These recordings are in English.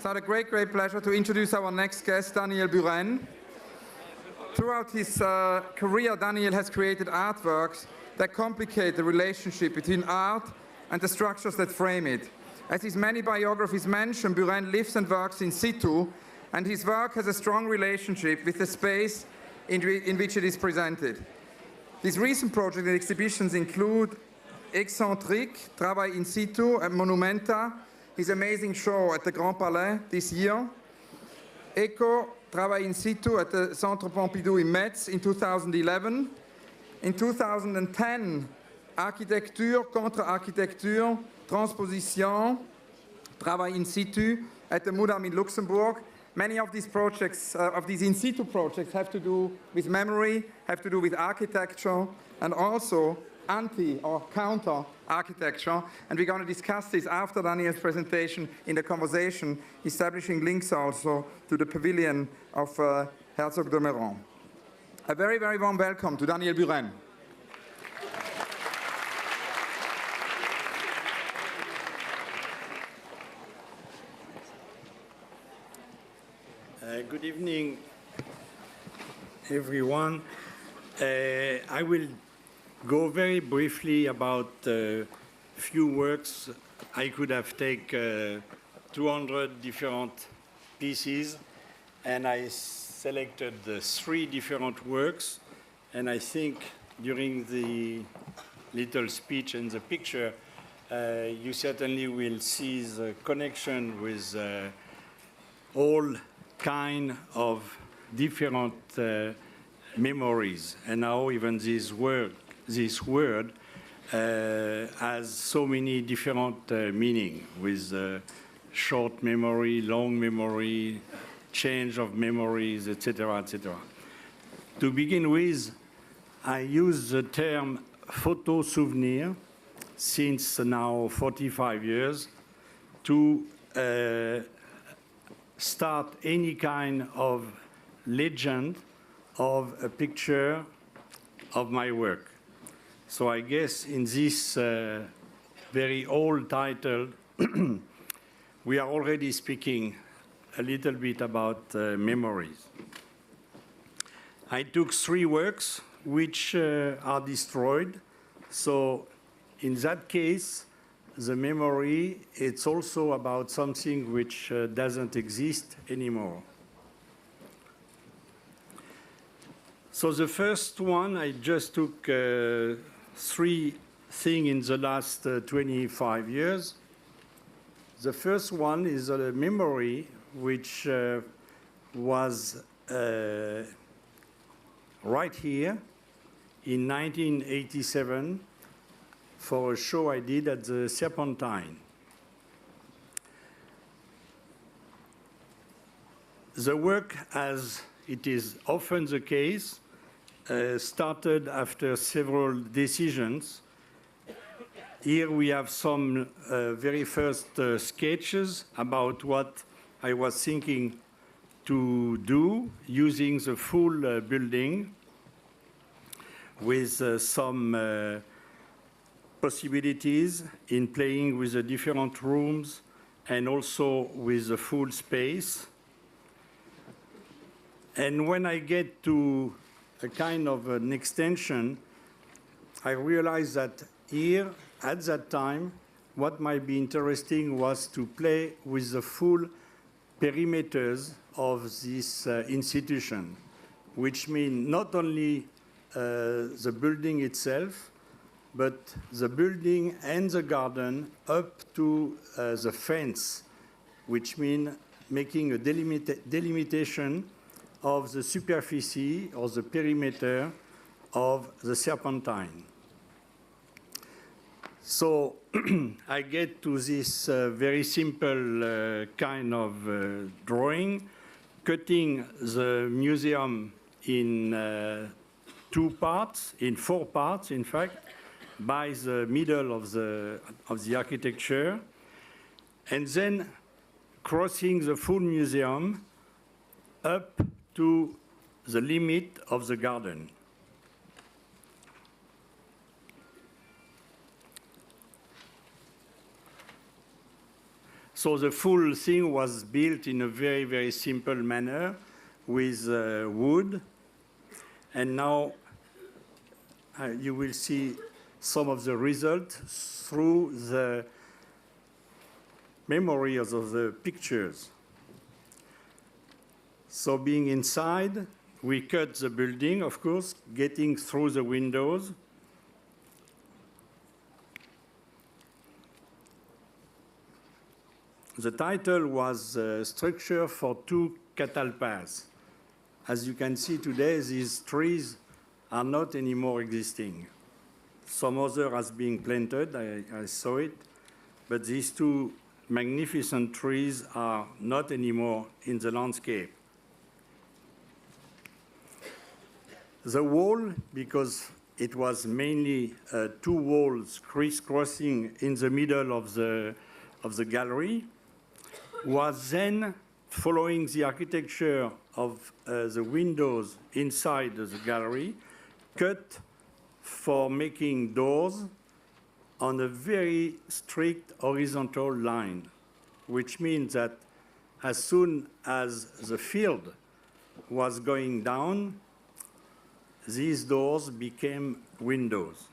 It's a great pleasure to introduce our next guest, Daniel Buren. Throughout his career, Daniel has created artworks that complicate the relationship between art and the structures that frame it. As his many biographies mention, Buren lives and works in situ, and his work has a strong relationship with the space in which it is presented. His recent projects and exhibitions include Excentrique, Travail in situ at Monumenta, his amazing show at the Grand Palais this year, Echo, Travail in situ at the Centre Pompidou in Metz in 2011. In 2010, Architecture contre Architecture, Transposition, Travail in situ at the MUDAM in Luxembourg. Many of these projects, of these in situ projects, have to do with memory, have to do with architecture, and also anti or counter architecture. And we're going to discuss this after Daniel's presentation in the conversation, establishing links also to the pavilion of Herzog de Meuron. A very warm welcome to Daniel Buren. Good evening, everyone. I will go very briefly about a few works. I could have taken 200 different pieces, and I selected 3 different works. And I think during the little speech and the picture, you certainly will see the connection with all kind of different memories, and now even this word has so many different meaning, with short memory, long memory, change of memories, etc., etc. To begin with, I use the term photo souvenir since now 45 years to start any kind of legend of a picture of my work. So I guess in this very old title, we are already speaking a little bit about memories. I took 3 works which are destroyed. So in that case, the memory, it's also about something which doesn't exist anymore. So the first one, I just took 3 things in the last 25 years. The first one is a memory which was right here in 1987 for a show I did at the Serpentine. The work, as it is often the case, started after several decisions. Here we have some very first sketches about what I was thinking to do using the full building with some possibilities in playing with the different rooms and also with the full space. And when I get to a kind of an extension, I realized that here, at that time, what might be interesting was to play with the full perimeters of this institution, which means not only the building itself, but the building and the garden up to the fence, which means making a delimitation of the superficie or the perimeter of the Serpentine. So I get to this very simple kind of drawing, cutting the museum in 2 parts, in 4 parts, in fact, by the middle of the architecture, and then crossing the full museum up to the limit of the garden. So the full thing was built in a very, very simple manner with wood. And now you will see some of the results through the memories of the pictures. So being inside, we cut the building, of course, getting through the windows. The title was Structure for Two Catalpas. As you can see today, these trees are not anymore existing. Some other has been planted, I saw it, but these two magnificent trees are not anymore in the landscape. The wall, because it was mainly two walls crisscrossing in the middle of the gallery, was then, following the architecture of the windows inside the gallery, cut for making doors on a very strict horizontal line, which means that as soon as the field was going down, these doors became windows.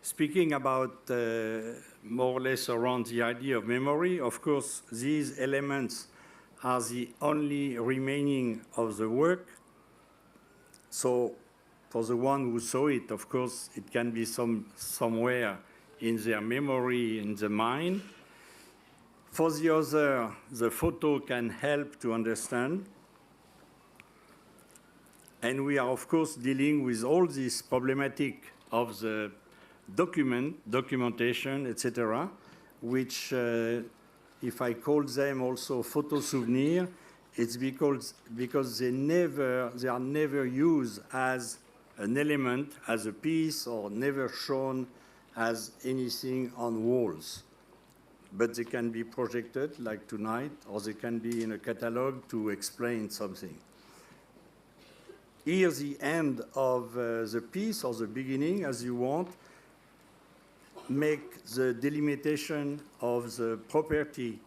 Speaking about more or less around the idea of memory, of course, these elements are the only remaining of the work. So for the one who saw it, of course, it can be somewhere in their memory, in the mind. For the other, the photo can help to understand. And we are, of course, dealing with all this problematic of the documentation, etc., which, if I call them also photo souvenir, it's because they are never used as an element, as a piece, or never shown as anything on walls. But they can be projected, like tonight, or they can be in a catalog to explain something. Here's the end of the piece, or the beginning, as you want. Make the delimitation of the property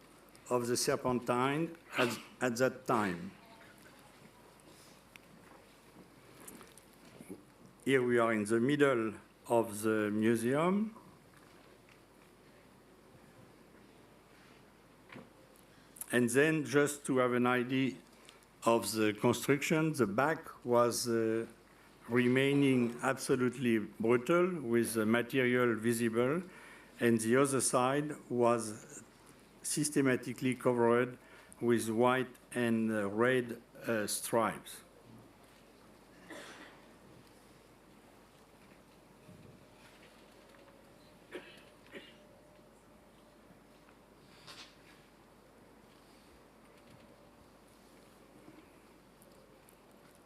of the Serpentine at that time. Here we are in the middle of the museum. And then, just to have an idea of the construction, the back was remaining absolutely brutal with the material visible, and the other side was systematically covered with white and red stripes.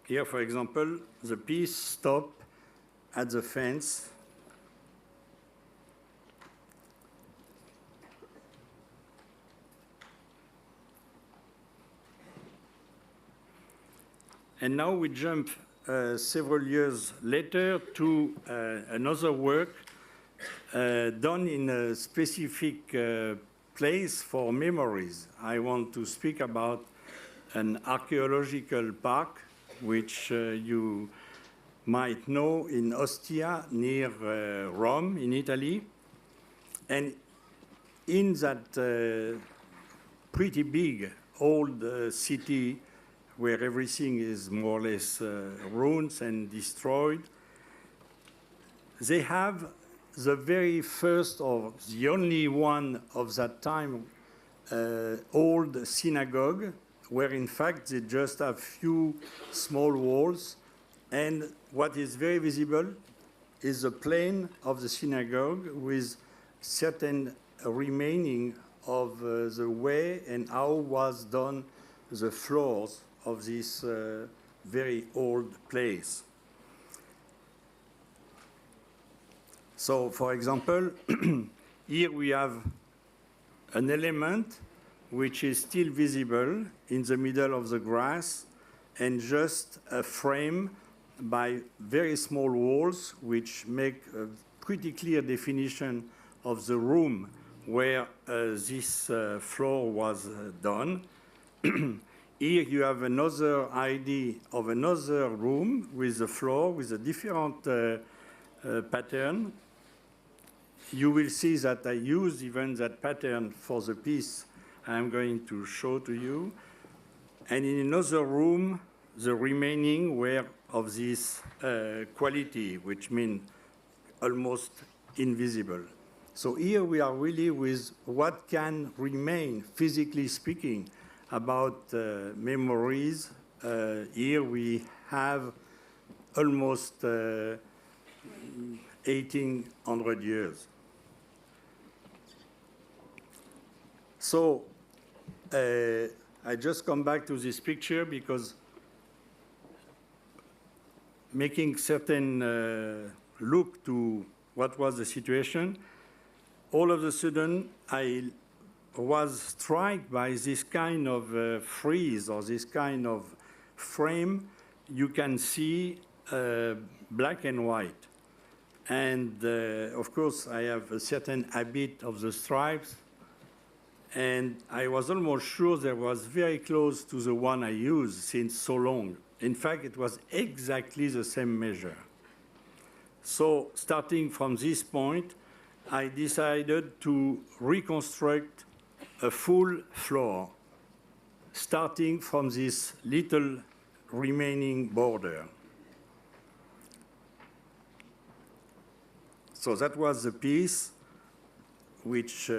Here, for example, the piece stopped at the fence. And now we jump several years later to another work done in a specific place for memories. I want to speak about an archaeological park which you might know in Ostia, near Rome, in Italy. And in that pretty big old city where everything is more or less ruins and destroyed, they have the very first, or the only one of that time, old synagogue, where in fact they just have few small walls, and what is very visible is the plane of the synagogue with certain remaining of the way and how was done the floors of this very old place. So, for example, Here we have an element which is still visible in the middle of the grass, and just a frame by very small walls which make a pretty clear definition of the room where this floor was done. Here you have another idea of another room with a floor with a different pattern. You will see that I use even that pattern for the piece I'm going to show to you. And in another room, the remaining were of this quality, which means almost invisible. So here we are really with what can remain, physically speaking, about memories. Here we have almost 1800 years. So I just come back to this picture because making certain look to what was the situation, all of a sudden I was struck by this kind of frieze or this kind of frame. You can see black and white. And of course, I have a certain habit of the stripes. And I was almost sure that was very close to the one I used since so long. In fact, it was exactly the same measure. So starting from this point, I decided to reconstruct a full floor, starting from this little remaining border. So that was the piece which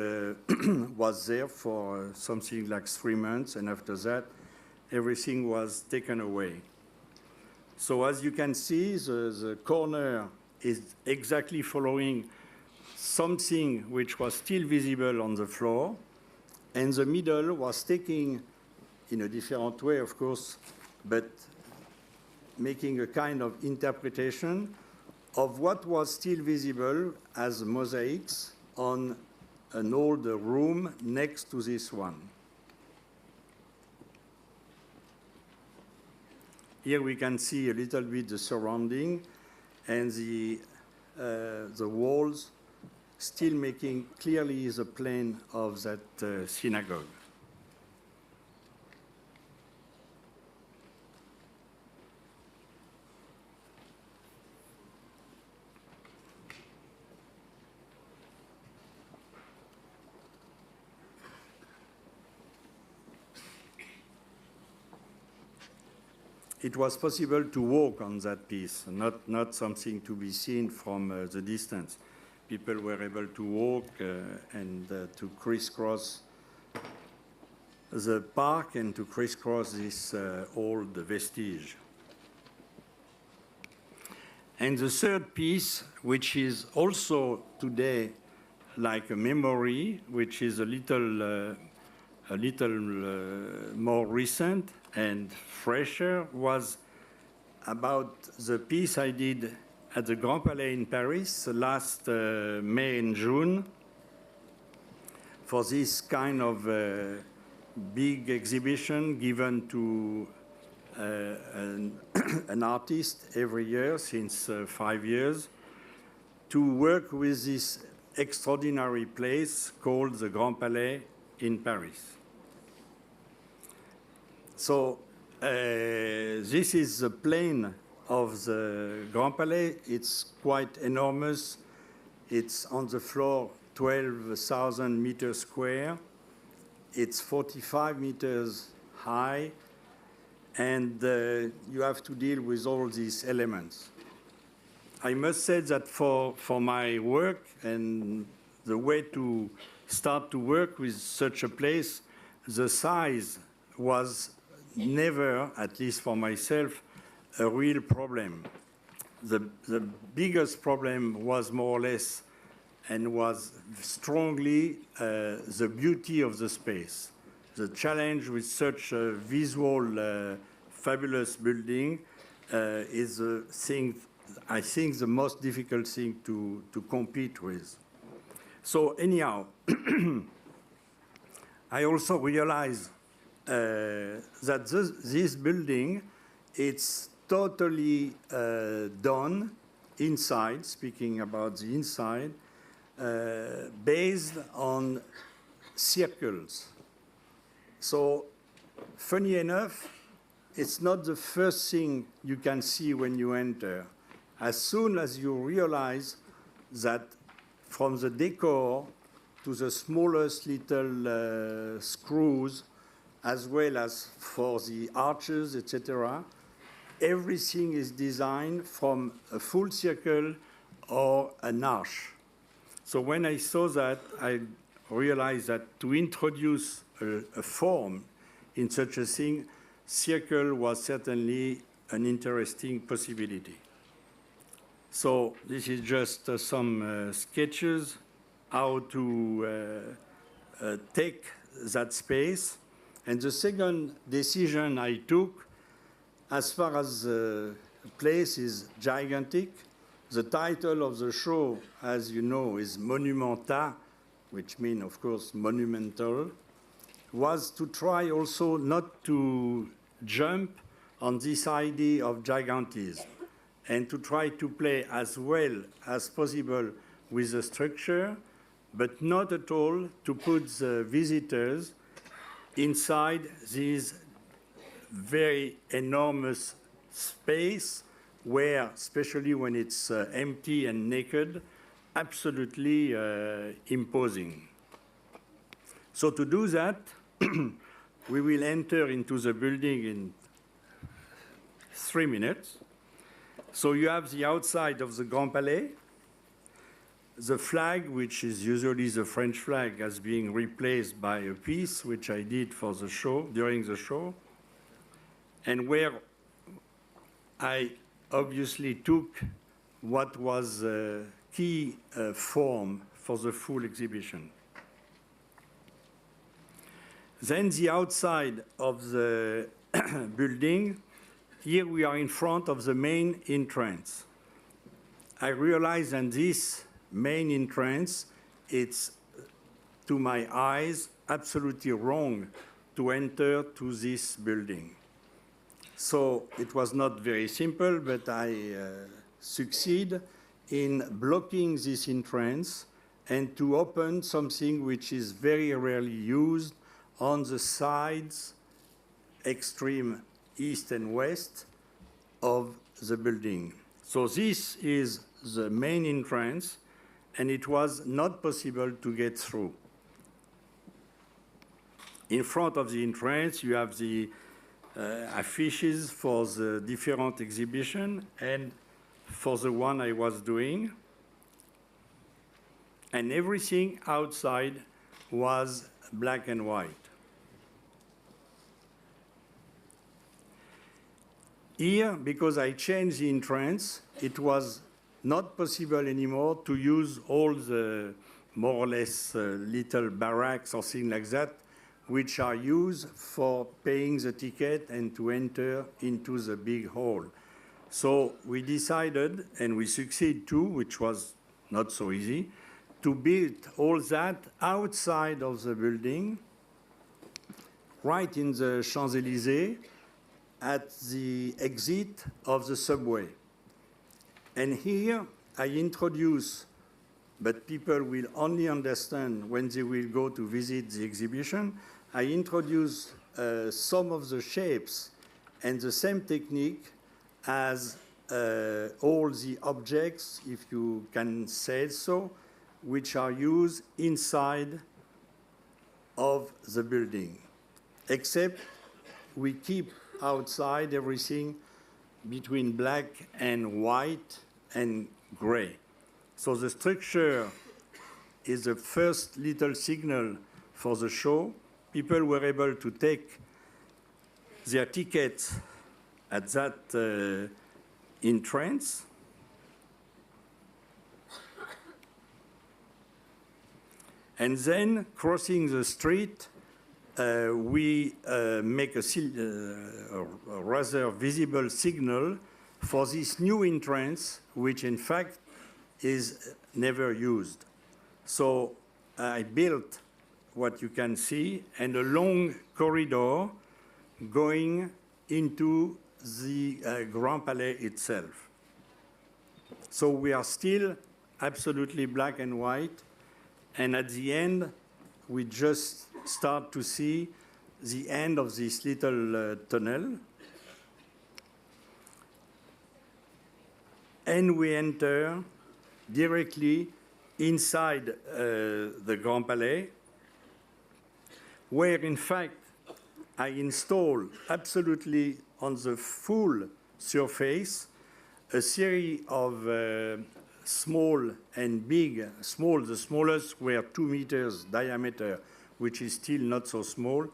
was there for something like 3 months, and after that, everything was taken away. So as you can see, the corner is exactly following something which was still visible on the floor, and the middle was taking, in a different way, of course, but making a kind of interpretation of what was still visible as mosaics on an old room next to this one. Here we can see a little bit the surrounding and the walls still making clearly the plan of that synagogue. It was possible to walk on that piece, not something to be seen from the distance. People were able to walk and to crisscross the park and to crisscross this old vestige. And the third piece, which is also today like a memory, which is a little more recent and fresher, was about the piece I did at the Grand Palais in Paris last May and June for this kind of big exhibition given to an artist every year since 5 years to work with this extraordinary place called the Grand Palais in Paris. So this is the plane of the Grand Palais. It's quite enormous. It's on the floor 12,000 meters square. It's 45 meters high, and you have to deal with all these elements. I must say that for my work and the way to start to work with such a place, the size was never, at least for myself, a real problem. The biggest problem was more or less and was strongly the beauty of the space. The challenge with such a visual, fabulous building is the thing, I think, the most difficult thing to compete with. So anyhow, I also realized that this building, it's totally done inside, speaking about the inside, based on circles. So funny enough, it's not the first thing you can see when you enter. As soon as you realize that from the decor to the smallest little screws, as well as for the arches, etc., everything is designed from a full circle or an arch. So when I saw that, I realized that to introduce a form in such a thing, circle was certainly an interesting possibility. So this is just some sketches how to take that space. And the second decision I took, as far as the place is gigantic, the title of the show, as you know, is Monumenta, which means, of course, monumental, was to try also not to jump on this idea of gigantism and to try to play as well as possible with the structure, but not at all to put the visitors inside this very enormous space where, especially when it's empty and naked, absolutely imposing. So to do that, we will enter into the building in 3 minutes. So you have the outside of the Grand Palais. The flag, which is usually the French flag, as being replaced by a piece, which I did for the show, during the show, and where I obviously took what was the key form for the full exhibition. Then the outside of the building, here we are in front of the main entrance. I realize that this main entrance, it's, to my eyes, absolutely wrong to enter to this building. So it was not very simple, but I succeed in blocking this entrance and to open something which is very rarely used on the sides, extreme east and west of the building. So this is the main entrance, and it was not possible to get through. In front of the entrance, you have the affiches for the different exhibition and for the one I was doing. And everything outside was black and white. Here, because I changed the entrance, it was not possible anymore to use all the more or less little barracks or things like that, which are used for paying the ticket and to enter into the big hall. So we decided, and we succeeded too, which was not so easy, to build all that outside of the building, right in the Champs-Élysées, at the exit of the subway. And here I introduce, but people will only understand when they will go to visit the exhibition, I introduce some of the shapes and the same technique as all the objects, if you can say so, which are used inside of the building, except we keep outside everything between black and white and gray. So the structure is the first little signal for the show. People were able to take their tickets at that entrance. And then, crossing the street, we make a rather visible signal for this new entrance, which in fact is never used. So I built what you can see, and a long corridor going into the Grand Palais itself. So we are still absolutely black and white, and at the end, we just start to see the end of this little tunnel. And we enter directly inside the Grand Palais, where in fact I install absolutely on the full surface a series of small and big. Small, the smallest were 2 meters diameter, which is still not so small,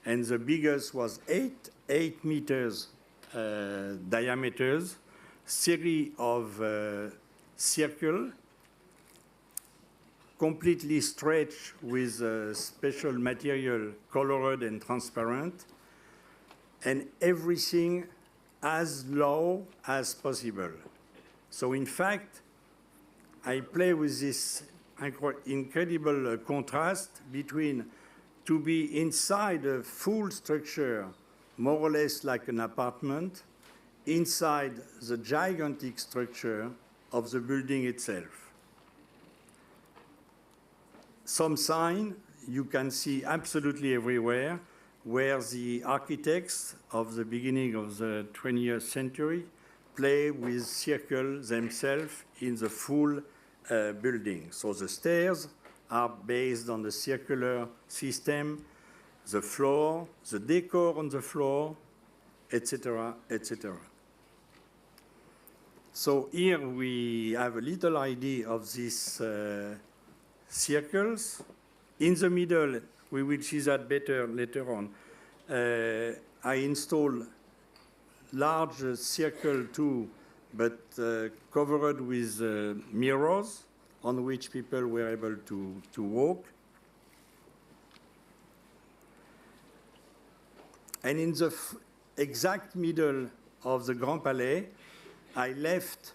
and the biggest was 8 meters diameters, series of circle, completely stretched with special material, colored and transparent, and everything as low as possible. So in fact, I play with this incredible contrast between to be inside a full structure, more or less like an apartment, inside the gigantic structure of the building itself. Some sign you can see absolutely everywhere where the architects of the beginning of the 20th century play with circles themselves in the full building. So the stairs are based on the circular system, the floor, the decor on the floor, etc., etc. So here we have a little idea of these circles. In the middle, we will see that better later on. I install large circle too, but covered with mirrors on which people were able to walk. And in the exact middle of the Grand Palais, I left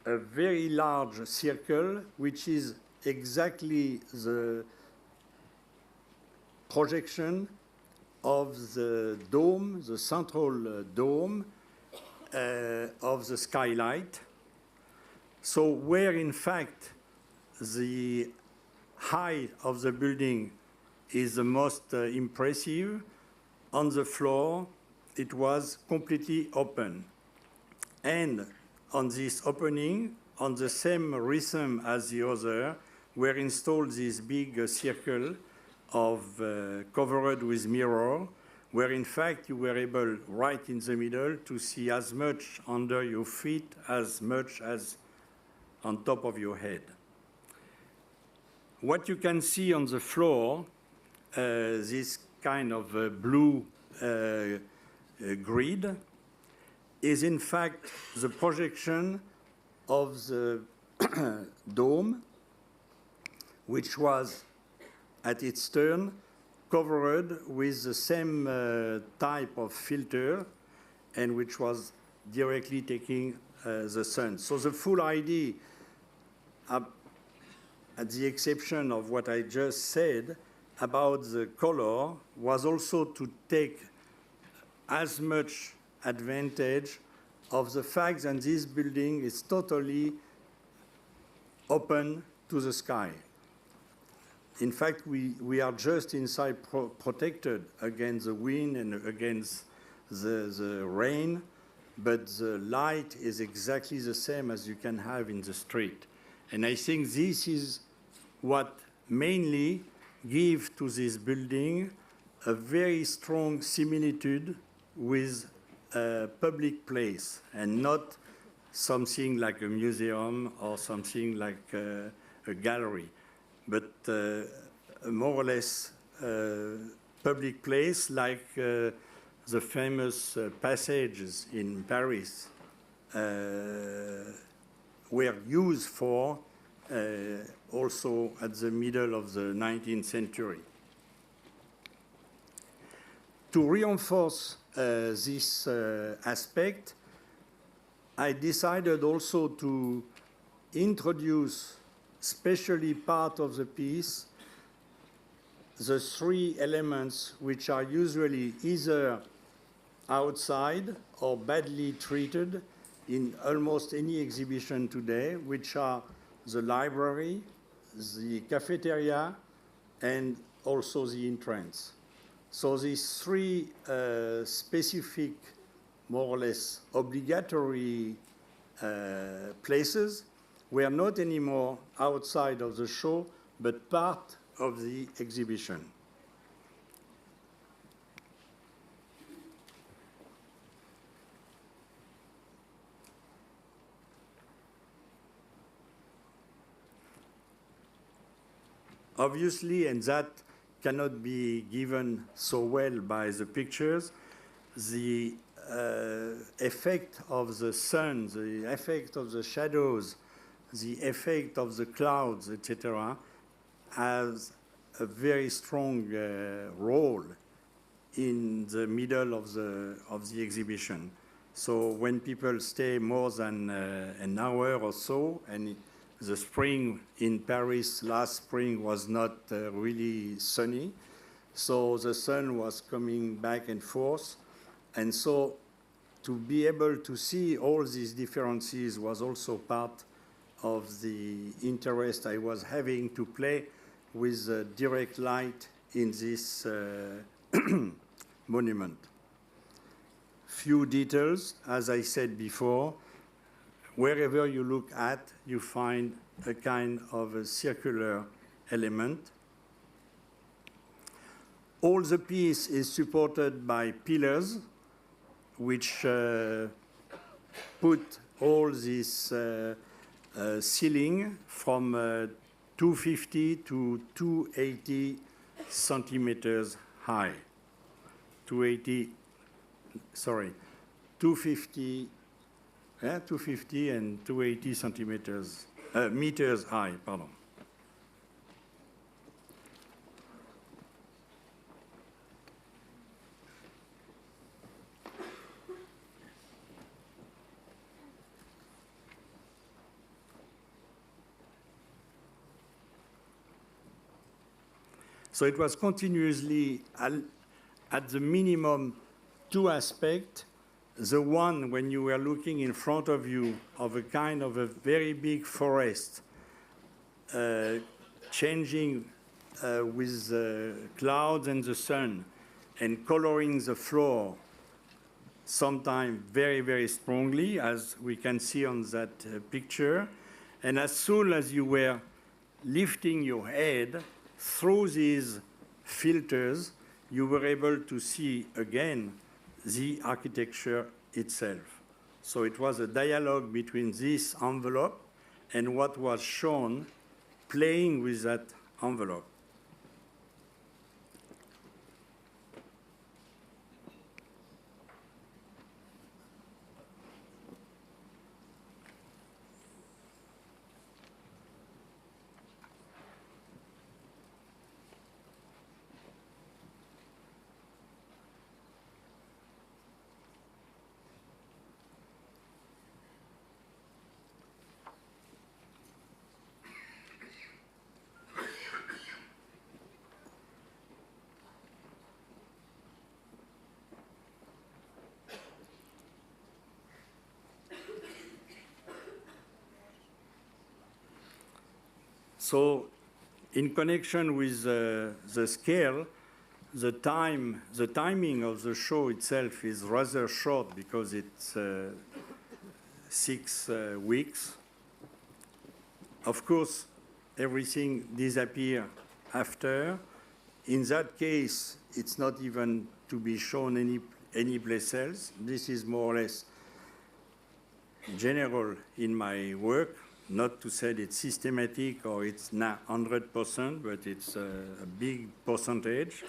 a very large circle, which is exactly the projection of the dome, the central dome of the skylight. So where in fact the height of the building is the most impressive, on the floor it was completely open. And on this opening, on the same rhythm as the other, were installed this big circle of covered with mirror, where in fact you were able, right in the middle, to see as much under your feet as much as on top of your head. What you can see on the floor, this kind of blue grid, is in fact the projection of the dome, which was at its turn covered with the same type of filter, and which was directly taking the sun. So the full idea, at the exception of what I just said about the color, was also to take as much advantage of the fact that this building is totally open to the sky. In fact, we are just inside protected against the wind and against the rain, but the light is exactly the same as you can have in the street. And I think this is what mainly gives to this building a very strong similitude with a public place and not something like a museum or something like a gallery, but a more or less public place like the famous passages in Paris were used for also at the middle of the 19th century. To reinforce this aspect, I decided also to introduce especially part of the piece, the three elements which are usually either outside or badly treated in almost any exhibition today, which are the library, the cafeteria, and also the entrance. So these three specific, more or less obligatory places were not anymore outside of the show, but part of the exhibition. Obviously, and that cannot be given so well by the pictures, the effect of the sun, the effect of the shadows, the effect of the clouds, etc., has a very strong role in the middle of the exhibition. So when people stay more than an hour or so, and the spring in Paris last spring was not really sunny, so the sun was coming back and forth, and so to be able to see all these differences was also part of the interest I was having to play with direct light in this monument. Few details, as I said before, wherever you look at, you find a kind of a circular element. All the piece is supported by pillars, which put all this ceiling from 250 to 280 centimeters high. 250 and 280 centimeters, meters high, pardon. So it was continuously at the minimum two aspects. The one, when you were looking in front of you of a kind of a very big forest, changing with the clouds and the sun, and coloring the floor, sometimes very, very strongly, as we can see on that picture. And as soon as you were lifting your head through these filters, you were able to see again the architecture itself. So it was a dialogue between this envelope and what was shown playing with that envelope. So in connection with the scale, the timing of the show itself is rather short because it's 6 weeks. Of course, everything disappears after. In that case, it's not even to be shown any place else. This is more or less general in my work. Not to say it's systematic or it's not 100%, but it's a big percentage.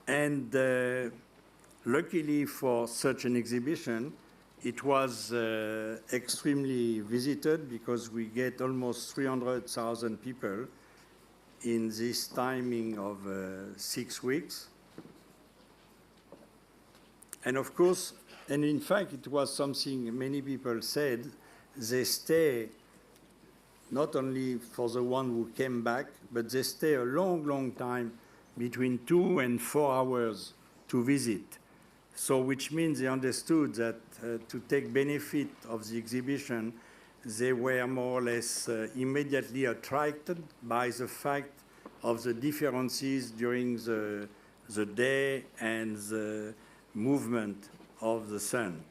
And luckily for such an exhibition, it was extremely visited because we get almost 300,000 people in this timing of 6 weeks. And of course, and in fact, it was something many people said, they stay not only for the one who came back, but they stay a long, long time, between 2 and 4 hours to visit. So which means they understood that to take benefit of the exhibition, they were more or less immediately attracted by the fact of the differences during the day and the movement of the sun.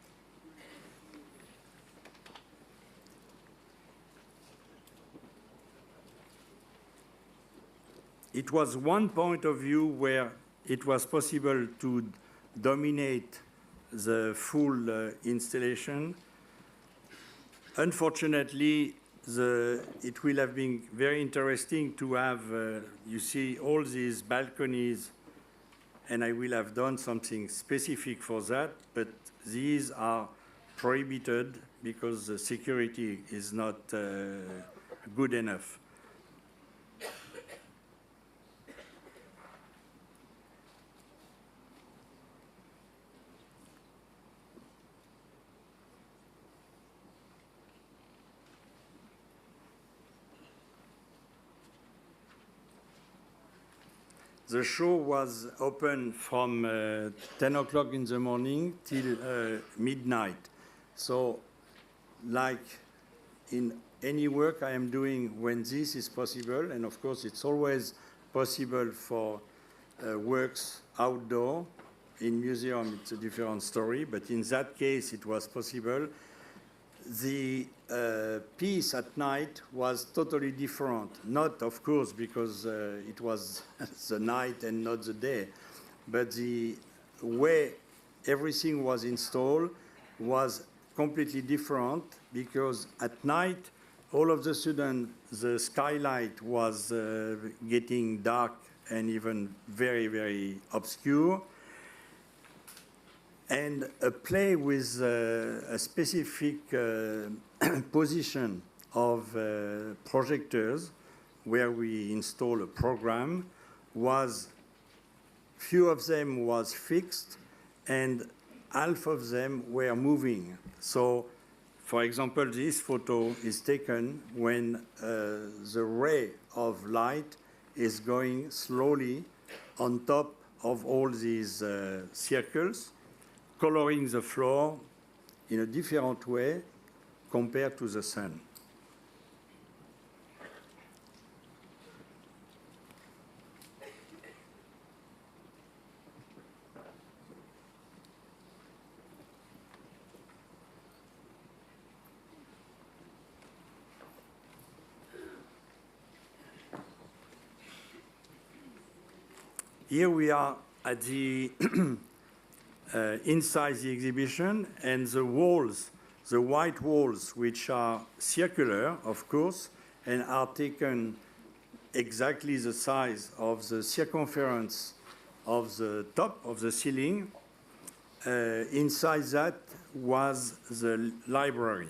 It was one point of view where it was possible to dominate the full installation. Unfortunately, it will have been very interesting to have, you see, all these balconies, and I will have done something specific for that, but these are prohibited because the security is not good enough. The show was open from 10 o'clock in the morning till midnight. So, like in any work I am doing when this is possible, and of course it's always possible for works outdoor. In museum it's a different story, but in that case it was possible. The piece at night was totally different. Not, of course, because it was the night and not the day, but the way everything was installed was completely different, because at night, all of a sudden, the skylight was getting dark and even very, very obscure. And a play with a specific position of projectors where we install a program was, few of them was fixed and half of them were moving. So, for example, this photo is taken when the ray of light is going slowly on top of all these circles, coloring the floor in a different way compared to the sun. Here we are at the inside the exhibition, and the walls, the white walls, which are circular, of course, and are taken exactly the size of the circumference of the top of the ceiling. Inside that was the library.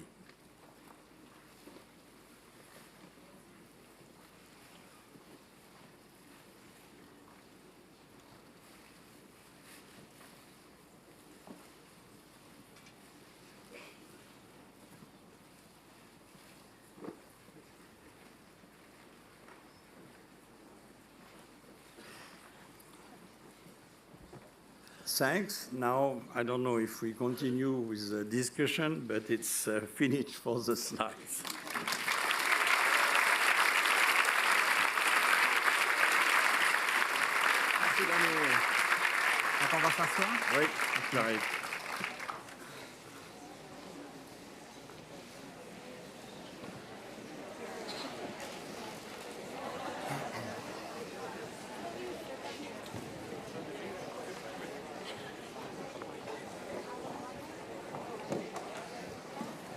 Thanks. Now, I don't know if we continue with the discussion, but it's finished for the slides. Merci, Daniel. On va s'asseoir? Oui, j'arrive.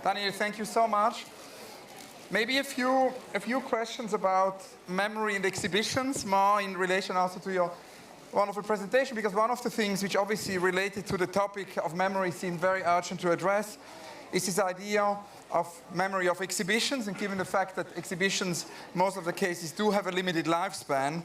Daniel, thank you so much. Maybe a few questions about memory and exhibitions, more in relation also to your wonderful presentation, because one of the things which obviously related to the topic of memory seemed very urgent to address is this idea of memory of exhibitions, and given the fact that exhibitions, most of the cases, do have a limited lifespan,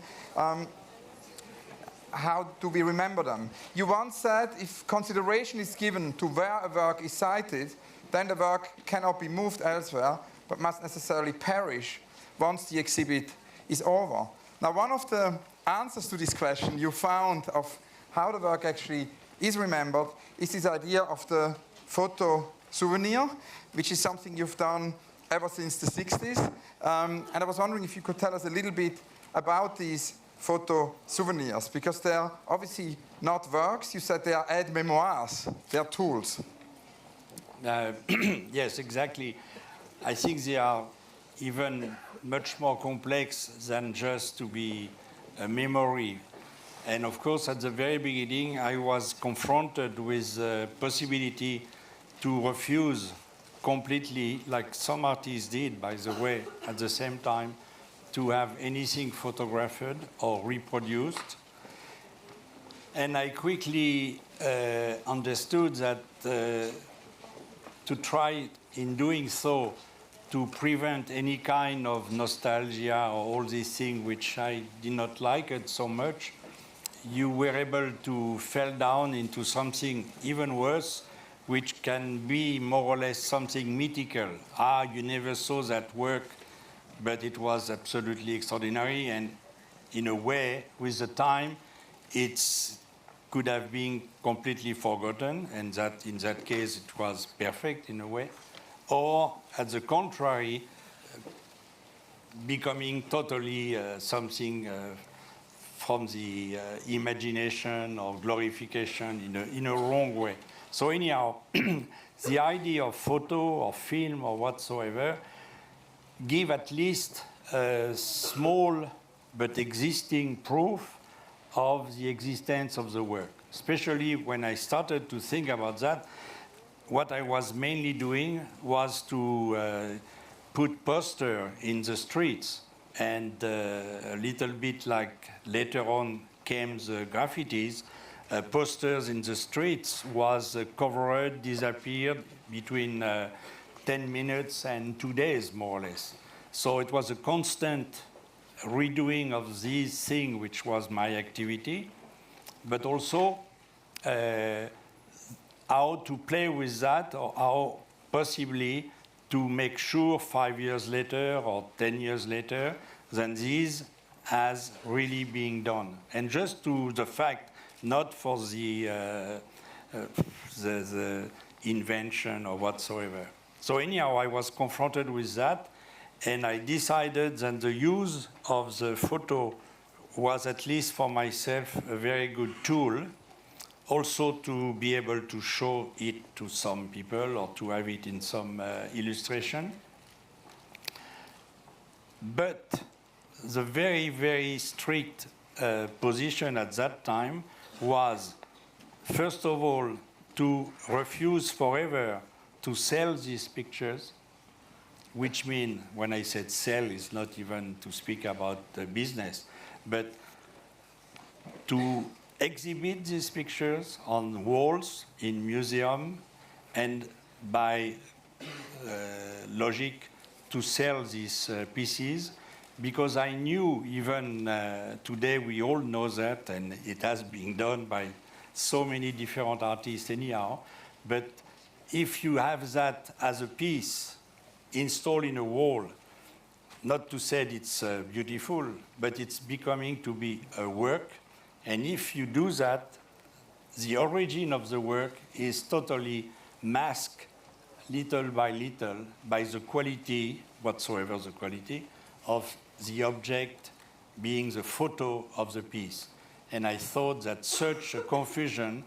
how do we remember them? You once said if consideration is given to where a work is sited, then the work cannot be moved elsewhere. but must necessarily perish once the exhibit is over. Now, one of the answers to this question you found of how the work actually is remembered is this idea of the photo souvenir, which is something you've done ever since the 60s. And I was wondering if you could tell us a little bit about these photo souvenirs, because they're obviously not works. You said they are aide-memoirs, they're tools. Yes, exactly. I think they are even much more complex than just to be a memory. And of course, at the very beginning, I was confronted with the possibility to refuse completely, like some artists did, by the way, at the same time, to have anything photographed or reproduced. And I quickly understood that to try, in doing so, to prevent any kind of nostalgia or all these things which I did not like it so much, you were able to fall down into something even worse, which can be more or less something mythical. Ah, you never saw that work, but it was absolutely extraordinary, and in a way, with the time, it could have been completely forgotten, and that in that case, it was perfect in a way. Or, at the contrary, becoming totally something from the imagination or glorification in a wrong way. So anyhow, the idea of photo or film or whatsoever give at least a small but existing proof of the existence of the work. Especially when I started to think about that, what I was mainly doing was to put poster in the streets, and a little bit like later on came the graffitis. Posters in the streets was covered, disappeared between 10 minutes and 2 days, more or less. So it was a constant redoing of these things, which was my activity, but also how to play with that, or how possibly to make sure 5 years later or 10 years later that this has really been done. And just to the fact, not for the invention or whatsoever. So anyhow, I was confronted with that, and I decided that the use of the photo was, at least for myself, a very good tool, also to be able to show it to some people or to have it in some illustration. But the very, very strict position at that time was, first of all, to refuse forever to sell these pictures, which means, when I said sell, is not even to speak about the business, but to exhibit these pictures on walls in museum, and by logic to sell these pieces, because I knew, even today we all know that, and it has been done by so many different artists anyhow, but if you have that as a piece installed in a wall, not to say it's beautiful, but it's becoming to be a work, and if you do that, the origin of the work is totally masked little by the quality, whatsoever the quality, of the object being the photo of the piece. And I thought that such a confusion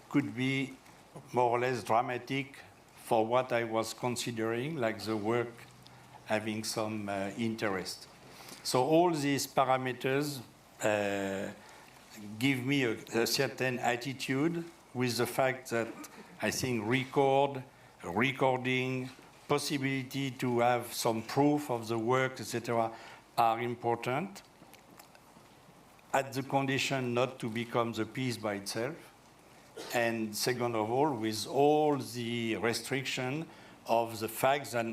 could be more or less dramatic for what I was considering, like the work having some interest. So all these parameters give me a certain attitude, with the fact that I think recording, possibility to have some proof of the work, etc., are important, at the condition not to become the piece by itself. And second of all, with all the restriction of the fact that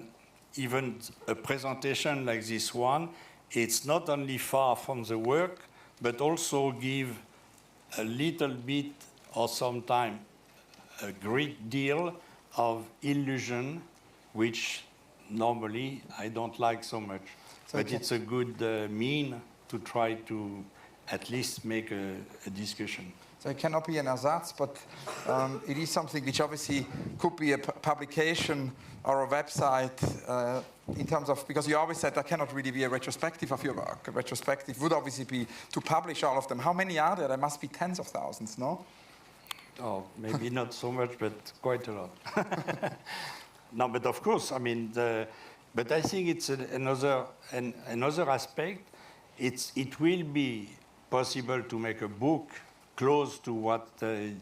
even a presentation like this one, it's not only far from the work, but also give a little bit, or sometimes a great deal, of illusion, which normally I don't like so much. So but it's a good mean to try to at least make a discussion. So it cannot be an ersatz, but it is something which obviously could be a publication or a website in terms of, because you always said there cannot really be a retrospective of your work. A retrospective would obviously be to publish all of them. How many are there? There must be tens of thousands, no? Oh, maybe not so much, but quite a lot. No, but of course, I mean, but I think it's another aspect. It will be possible to make a book close to what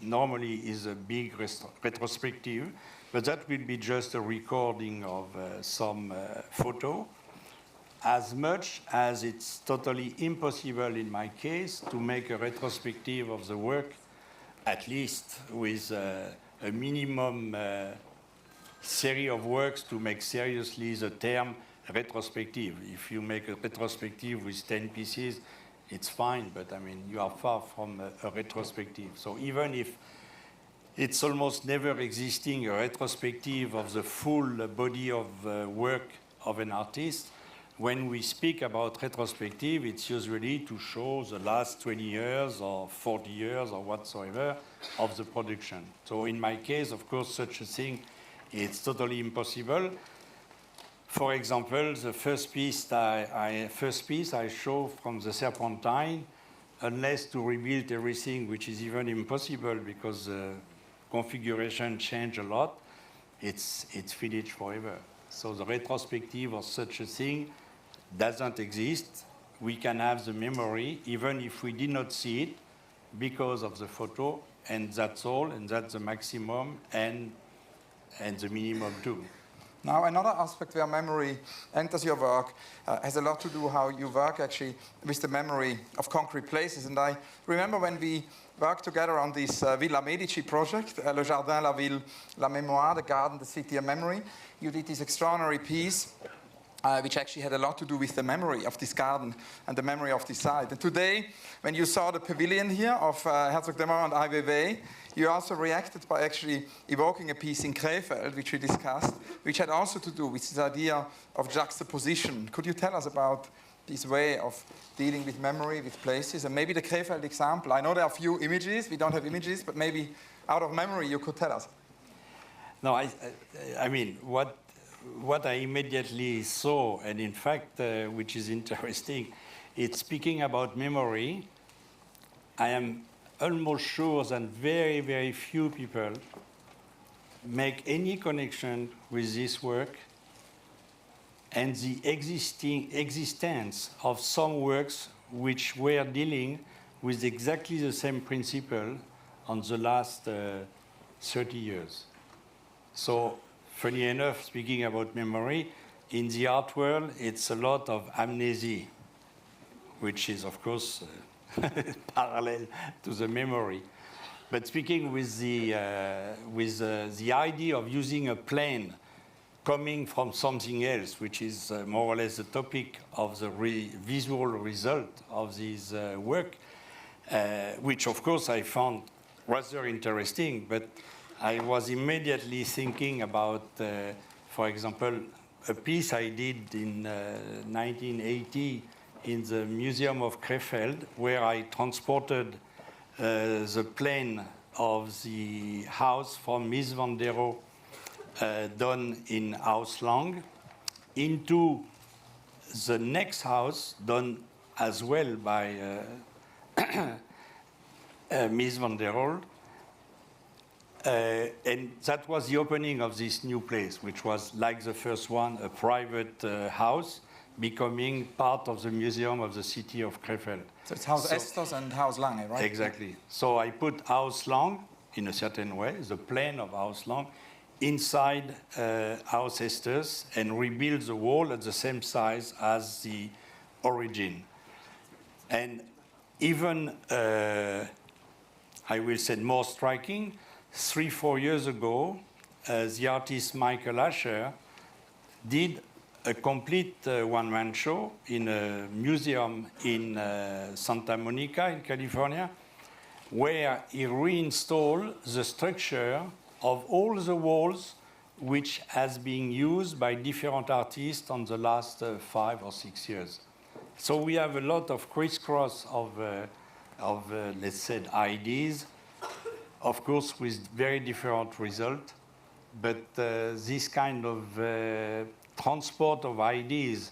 normally is a big retrospective, but that will be just a recording of some photo, as much as it's totally impossible in my case to make a retrospective of the work, at least with a minimum series of works to make seriously the term retrospective. If you make a retrospective with 10 pieces, it's fine, but I mean, you are far from a retrospective. So even if it's almost never existing a retrospective of the full body of work of an artist, when we speak about retrospective, it's usually to show the last 20 years or 40 years or whatsoever of the production. So in my case, of course, such a thing, it's totally impossible. For example, the first piece I show from the Serpentine, unless to rebuild everything, which is even impossible because the configuration changed a lot, it's finished forever. So the retrospective of such a thing doesn't exist. We can have the memory, even if we did not see it, because of the photo, and that's all, and that's the maximum, and the minimum too. Now, another aspect where memory enters your work has a lot to do how you work actually with the memory of concrete places. And I remember when we worked together on this Villa Medici project, Le Jardin, la Ville, la Mémoire, the garden, the city of memory, you did this extraordinary piece which actually had a lot to do with the memory of this garden and the memory of this site. And today, when you saw the pavilion here of Herzog de Meuron and Weiwei, you also reacted by actually evoking a piece in Krefeld, which we discussed, which had also to do with this idea of juxtaposition. Could you tell us about this way of dealing with memory, with places, and maybe the Krefeld example? I know there are few images, we don't have images, but maybe out of memory you could tell us. No, I mean, what I immediately saw, and in fact, which is interesting, it's speaking about memory. I am almost sure that very, very few people make any connection with this work and the existence of some works which were dealing with exactly the same principle on the last 30 years. So, funny enough, speaking about memory, in the art world, it's a lot of amnesia, which is, of course, parallel to the memory. But speaking with the idea of using a plane coming from something else, which is more or less the topic of the visual result of this work, which, of course, I found rather interesting, but I was immediately thinking about, for example, a piece I did in 1980 in the Museum of Krefeld, where I transported the plane of the house from Mies van der Rohe done in Auslang into the next house done as well by Mies van der Rohe. And that was the opening of this new place, which was, like the first one, a private house, becoming part of the museum of the city of Krefeld. So it's Haus Estos and Haus Lange, right? Exactly. So I put Haus Lang, in a certain way, the plan of Haus Lang, inside Haus Estos and rebuild the wall at the same size as the origin. And even, I will say more striking, 3-4 years ago, the artist Michael Asher did a complete one-man show in a museum in Santa Monica in California, where he reinstalled the structure of all the walls which has been used by different artists on the last 5 or 6 years. So we have a lot of crisscross of let's say, ideas, of course, with very different results. But this kind of transport of ideas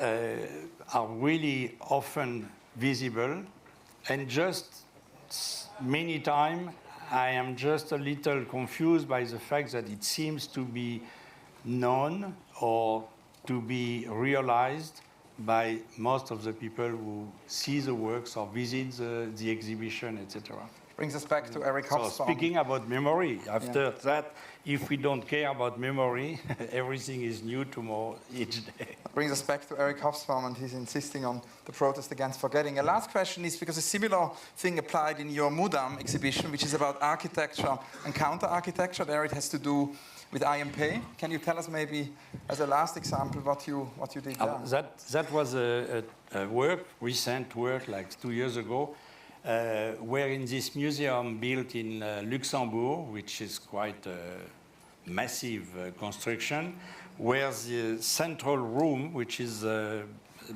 are really often visible, and just many times I am just a little confused by the fact that it seems to be known or to be realized by most of the people who see the works or visit the exhibition, etc. Brings us back to Eric So Hobsbawm. speaking about memory, after that, if we don't care about memory, everything is new tomorrow, each day. Brings us back to Eric Hobsbawm, and he's insisting on the protest against forgetting. A last question is, because a similar thing applied in your Mudam exhibition, which is about architecture and counter-architecture. There it has to do with IMP. Can you tell us maybe, as a last example, what you did there? That was a recent work, like 2 years ago, where in this museum built in Luxembourg, which is quite a massive construction, where the central room, which is the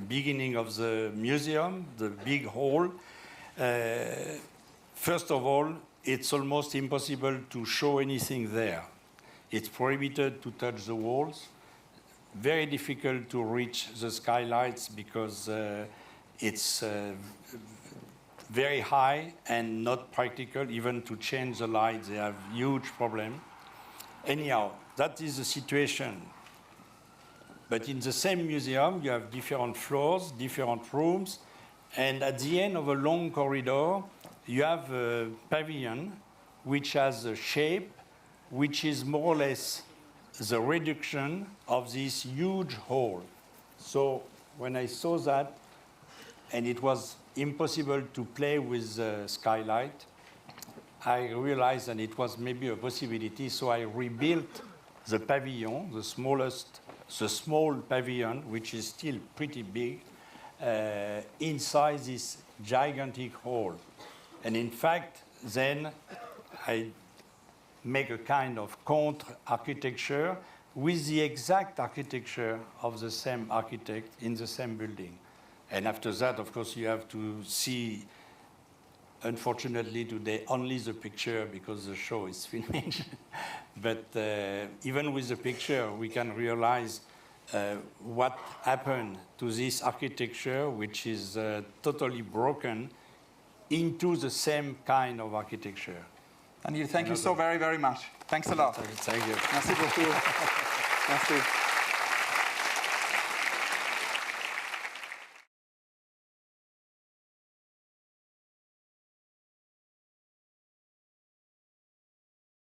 beginning of the museum, the big hall, first of all, it's almost impossible to show anything there. It's prohibited to touch the walls, very difficult to reach the skylights because it's very high and not practical. Even to change the lights, they have huge problem. Anyhow, that is the situation. But in the same museum, you have different floors, different rooms, and at the end of a long corridor, you have a pavilion which has a shape which is more or less the reduction of this huge hall. So when I saw that, and it was impossible to play with the skylight, I realized that it was maybe a possibility, so I rebuilt the pavilion, the small pavilion, which is still pretty big, inside this gigantic hall. And in fact, then I make a kind of counter-architecture with the exact architecture of the same architect in the same building. And after that, of course, you have to see, unfortunately today, only the picture because the show is finished. But even with the picture, we can realize what happened to this architecture, which is totally broken, into the same kind of architecture. And thank you so very, very much. Thanks a lot. Thank you. Merci beaucoup. Merci.